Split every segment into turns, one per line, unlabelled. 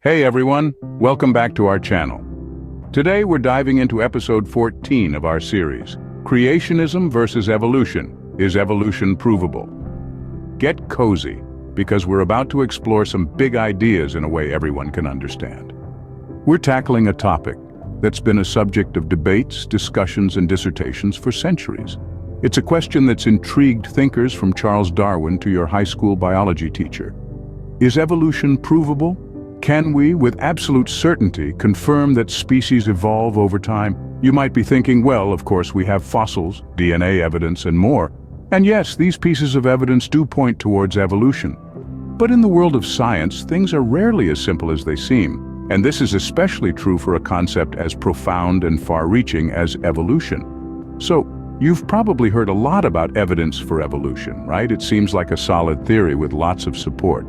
Hey everyone, welcome back to our channel. Today we're diving into episode 14 of our series, Creationism versus Evolution. Is evolution provable? Get cozy, because we're about to explore some big ideas in a way everyone can understand. We're tackling a topic that's been a subject of debates, discussions, and dissertations for centuries. It's a question that's intrigued thinkers from Charles Darwin to your high school biology teacher. Is evolution provable? Can we, with absolute certainty, confirm that species evolve over time? You might be thinking, well, of course we have fossils, DNA evidence, and more. And yes, these pieces of evidence do point towards evolution. But in the world of science, things are rarely as simple as they seem. And this is especially true for a concept as profound and far-reaching as evolution. So, you've probably heard a lot about evidence for evolution, right? It seems like a solid theory with lots of support.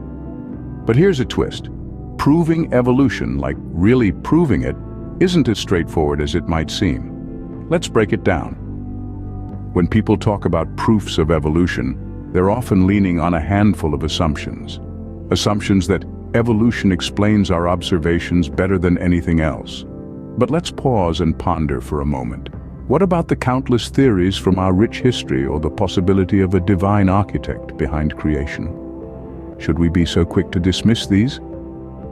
But here's a twist. Proving evolution, like really proving it, isn't as straightforward as it might seem. Let's break it down. When people talk about proofs of evolution, they're often leaning on a handful of assumptions. Assumptions that evolution explains our observations better than anything else. But let's pause and ponder for a moment. What about the countless theories from our rich history or the possibility of a divine architect behind creation? Should we be so quick to dismiss these?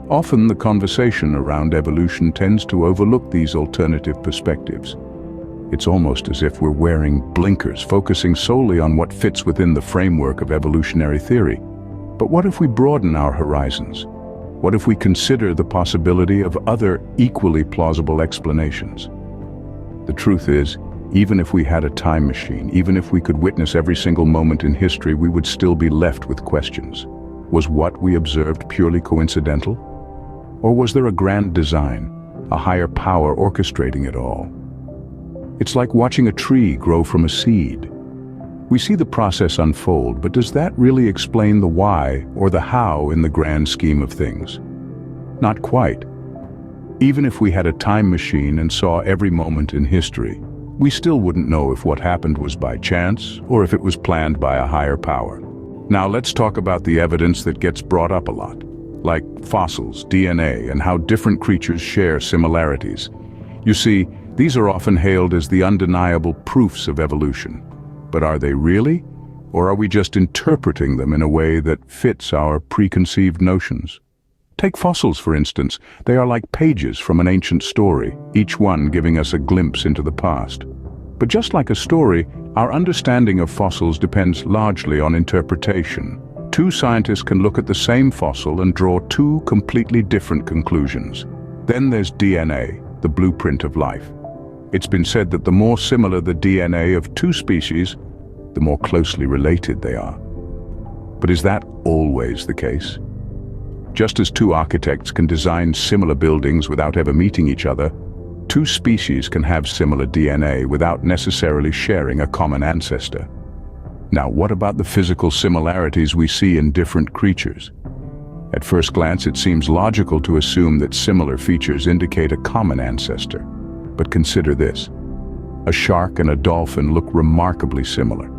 Often the conversation around evolution tends to overlook these alternative perspectives. It's almost as if we're wearing blinkers, focusing solely on what fits within the framework of evolutionary theory. But what if we broaden our horizons? What if we consider the possibility of other equally plausible explanations? The truth is, even if we had a time machine, even if we could witness every single moment in history, we would still be left with questions. Was what we observed purely coincidental? Or was there a grand design, a higher power orchestrating it all? It's like watching a tree grow from a seed. We see the process unfold, but does that really explain the why or the how in the grand scheme of things? Not quite. Even if we had a time machine and saw every moment in history, we still wouldn't know if what happened was by chance or if it was planned by a higher power. Now let's talk about the evidence that gets brought up a lot, like fossils, DNA, and how different creatures share similarities. You see, these are often hailed as the undeniable proofs of evolution. But are they really? Or are we just interpreting them in a way that fits our preconceived notions? Take fossils, for instance. They are like pages from an ancient story, each one giving us a glimpse into the past. But just like a story, our understanding of fossils depends largely on interpretation. Two scientists can look at the same fossil and draw two completely different conclusions. Then there's DNA, the blueprint of life. It's been said that the more similar the DNA of two species, the more closely related they are. But is that always the case? Just as two architects can design similar buildings without ever meeting each other, two species can have similar DNA without necessarily sharing a common ancestor. Now, what about the physical similarities we see in different creatures? At first glance, it seems logical to assume that similar features indicate a common ancestor. But consider this. A shark and a dolphin look remarkably similar,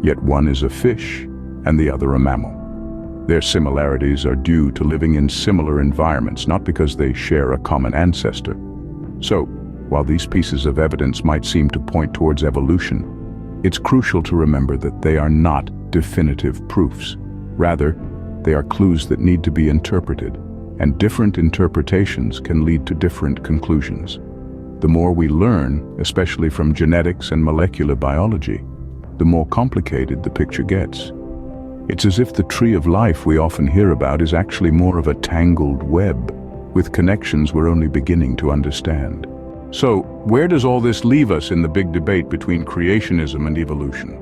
yet one is a fish and the other a mammal. Their similarities are due to living in similar environments, not because they share a common ancestor. So, while these pieces of evidence might seem to point towards evolution, it's crucial to remember that they are not definitive proofs. Rather, they are clues that need to be interpreted, and different interpretations can lead to different conclusions. The more we learn, especially from genetics and molecular biology, the more complicated the picture gets. It's as if the tree of life we often hear about is actually more of a tangled web, with connections we're only beginning to understand. So, where does all this leave us in the big debate between creationism and evolution?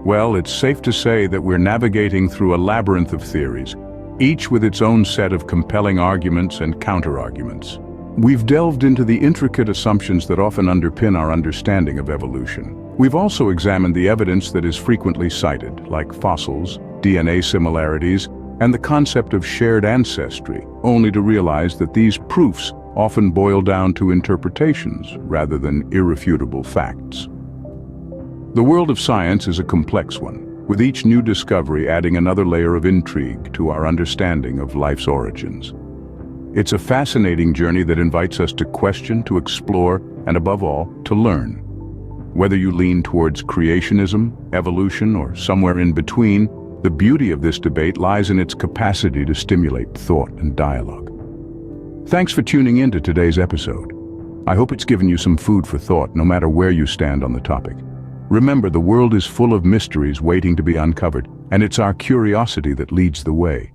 Well, it's safe to say that we're navigating through a labyrinth of theories, each with its own set of compelling arguments and counter-arguments. We've delved into the intricate assumptions that often underpin our understanding of evolution. We've also examined the evidence that is frequently cited, like fossils, DNA similarities, and the concept of shared ancestry, only to realize that these proofs often boil down to interpretations rather than irrefutable facts. The world of science is a complex one, with each new discovery adding another layer of intrigue to our understanding of life's origins. It's a fascinating journey that invites us to question, to explore, and above all, to learn. Whether you lean towards creationism, evolution, or somewhere in between, the beauty of this debate lies in its capacity to stimulate thought and dialogue. Thanks for tuning in to today's episode. I hope it's given you some food for thought, no matter where you stand on the topic. Remember, the world is full of mysteries waiting to be uncovered, and it's our curiosity that leads the way.